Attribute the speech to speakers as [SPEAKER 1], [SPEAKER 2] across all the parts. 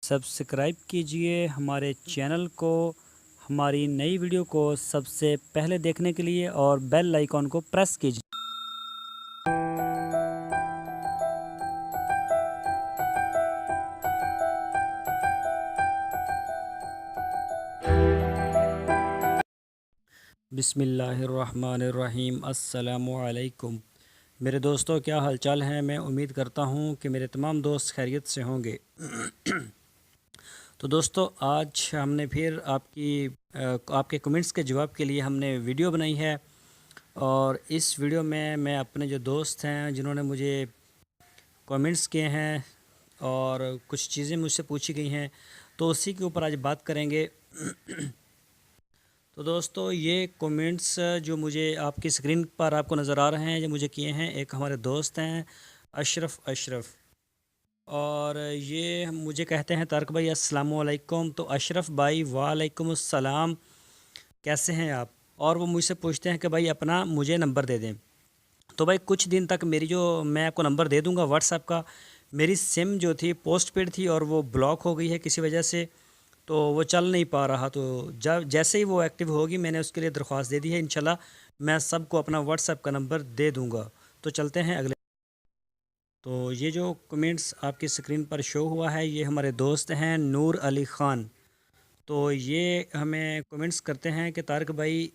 [SPEAKER 1] Subscribe कीजिए हमारे channel को, हमारी नई वीडियो को सबसे पहले देखने के लिए, और बेल आइकॉन को प्रेस कीजिए। बिस्मिल्लाहिर्रहमानिर्रहीम। अस्सलामु अलैकुम मेरे दोस्तों, क्या हालचाल हैं। मैं उम्मीद करता हूं कि मेरे तमाम दोस्त खैरियत से होंगे। तो दोस्तों, आज हमने फिर आपके कमेंट्स के जवाब के लिए हमने वीडियो बनाई है, और इस वीडियो में मैं अपने जो दोस्त हैं जिन्होंने मुझे कमेंट्स किए हैं और कुछ चीज़ें मुझसे पूछी गई हैं, तो उसी के ऊपर आज बात करेंगे। तो दोस्तों, ये कमेंट्स जो मुझे आपकी स्क्रीन पर आपको नज़र आ रहे हैं, जो मुझे किए हैं, एक हमारे दोस्त हैं अशरफ, और ये मुझे कहते हैं तारक भाई अस्सलामु अलैकुम। तो अशरफ भाई वालेकुम अस्सलाम, कैसे हैं आप। और वो मुझसे पूछते हैं कि भाई अपना मुझे नंबर दे दें। तो भाई कुछ दिन तक मैं आपको नंबर दे दूंगा व्हाट्सएप का। मेरी सिम जो थी पोस्ट पेड थी और वो ब्लॉक हो गई है किसी वजह से, तो वो चल नहीं पा रहा। तो जब जैसे ही वो एक्टिव होगी, मैंने उसके लिए दरख्वास्त दे दी है। इंशाल्लाह मैं सबको अपना व्हाट्सएप का नंबर दे दूंगा। तो चलते हैं अगले। तो ये जो कमेंट्स आपकी स्क्रीन पर शो हुआ है, ये हमारे दोस्त हैं नूर अली ख़ान। तो ये हमें कमेंट्स करते हैं कि तारक भाई,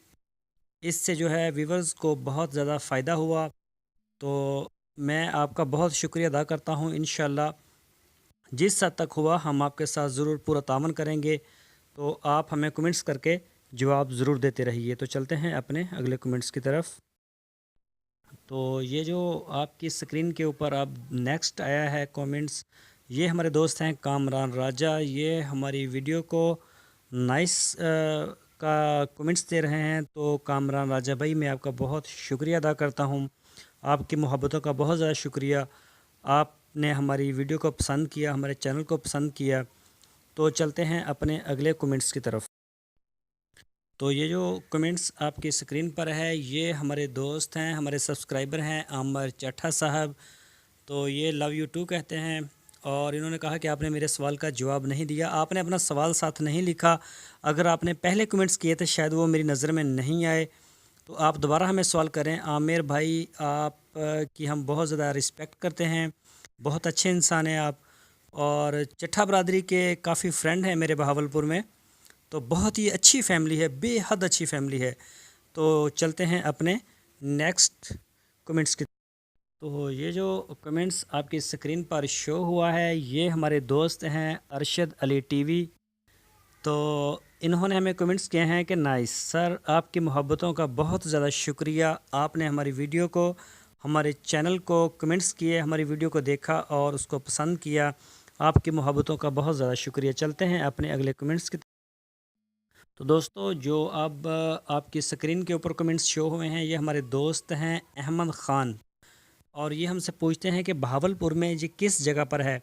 [SPEAKER 1] इससे जो है व्यूवर्स को बहुत ज़्यादा फ़ायदा हुआ, तो मैं आपका बहुत शुक्रिया अदा करता हूँ। इंशाल्लाह जिस हद तक हुआ हम आपके साथ ज़रूर पूरा तावन करेंगे। तो आप हमें कमेंट्स करके जवाब ज़रूर देते रहिए। तो चलते हैं अपने अगले कमेंट्स की तरफ। तो ये जो आपकी स्क्रीन के ऊपर अब नेक्स्ट आया है कमेंट्स, ये हमारे दोस्त हैं कामरान राजा। ये हमारी वीडियो को नाइस का कमेंट्स दे रहे हैं। तो कामरान राजा भाई, मैं आपका बहुत शुक्रिया अदा करता हूँ। आपकी मोहब्बतों का बहुत ज़्यादा शुक्रिया। आपने हमारी वीडियो को पसंद किया, हमारे चैनल को पसंद किया। तो चलते हैं अपने अगले कमेंट्स की तरफ। तो ये जो कमेंट्स आपकी स्क्रीन पर है, ये हमारे दोस्त हैं, हमारे सब्सक्राइबर हैं आमर चट्ठा साहब। तो ये लव यू टू कहते हैं, और इन्होंने कहा कि आपने मेरे सवाल का जवाब नहीं दिया। आपने अपना सवाल साथ नहीं लिखा। अगर आपने पहले कमेंट्स किए थे शायद वो मेरी नज़र में नहीं आए, तो आप दोबारा हमें सवाल करें। आमिर भाई, आप की हम बहुत ज़्यादा रिस्पेक्ट करते हैं, बहुत अच्छे इंसान हैं आप, और चट्ठा बरादरी के काफ़ी फ्रेंड हैं मेरे बहावलपुर में। तो बहुत ही अच्छी फैमिली है, बेहद अच्छी फैमिली है। तो चलते हैं अपने नेक्स्ट कमेंट्स की। तो ये जो कमेंट्स आपकी स्क्रीन पर शो हुआ है, ये हमारे दोस्त हैं अरशद अली टीवी। तो इन्होंने हमें कमेंट्स किए हैं कि नाइस सर, आपकी मोहब्बतों का बहुत ज़्यादा शुक्रिया। आपने हमारी वीडियो को, हमारे चैनल को कमेंट्स किए, हमारी वीडियो को देखा और उसको पसंद किया। आपकी मोहब्बतों का बहुत ज़्यादा शुक्रिया। चलते हैं अपने अगले कमेंट्स की। तो दोस्तों, जो अब आपकी स्क्रीन के ऊपर कमेंट्स शो हुए हैं, ये हमारे दोस्त हैं अहमद ख़ान, और ये हमसे पूछते हैं कि बहावलपुर में ये किस जगह पर है।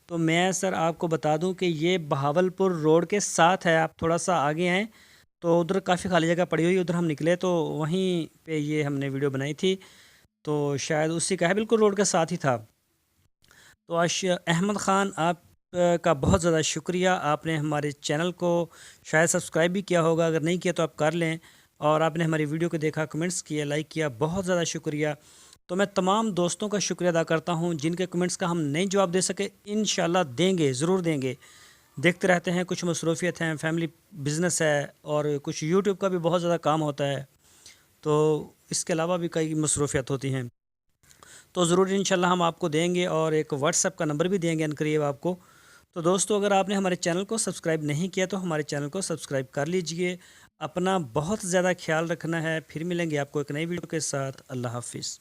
[SPEAKER 1] तो मैं सर आपको बता दूं कि ये बहावलपुर रोड के साथ है। आप थोड़ा सा आगे आएँ तो उधर काफ़ी खाली जगह पड़ी हुई, उधर हम निकले तो वहीं पे ये हमने वीडियो बनाई थी। तो शायद उसी का है, बिल्कुल रोड के साथ ही था। तो अहमद ख़ान, आप का बहुत ज़्यादा शुक्रिया। आपने हमारे चैनल को शायद सब्सक्राइब भी किया होगा, अगर नहीं किया तो आप कर लें। और आपने हमारी वीडियो को देखा, कमेंट्स किए, लाइक किया, बहुत ज़्यादा शुक्रिया। तो मैं तमाम दोस्तों का शुक्रिया अदा करता हूं जिनके कमेंट्स का हम नहीं जवाब दे सके। इंशाल्लाह देंगे, ज़रूर देंगे। देखते रहते हैं, कुछ मसरूफ़ियत हैं, फैमिली बिज़नेस है, और कुछ यूट्यूब का भी बहुत ज़्यादा काम होता है। तो इसके अलावा भी कई मसरूफ़ियत होती हैं। तो ज़रूर इंशाल्लाह हम आपको देंगे, और एक व्हाट्सएप का नंबर भी देंगे अनकरीब आपको। तो दोस्तों, अगर आपने हमारे चैनल को सब्सक्राइब नहीं किया तो हमारे चैनल को सब्सक्राइब कर लीजिए। अपना बहुत ज़्यादा ख्याल रखना है। फिर मिलेंगे आपको एक नई वीडियो के साथ। अल्लाह हाफ़िज़।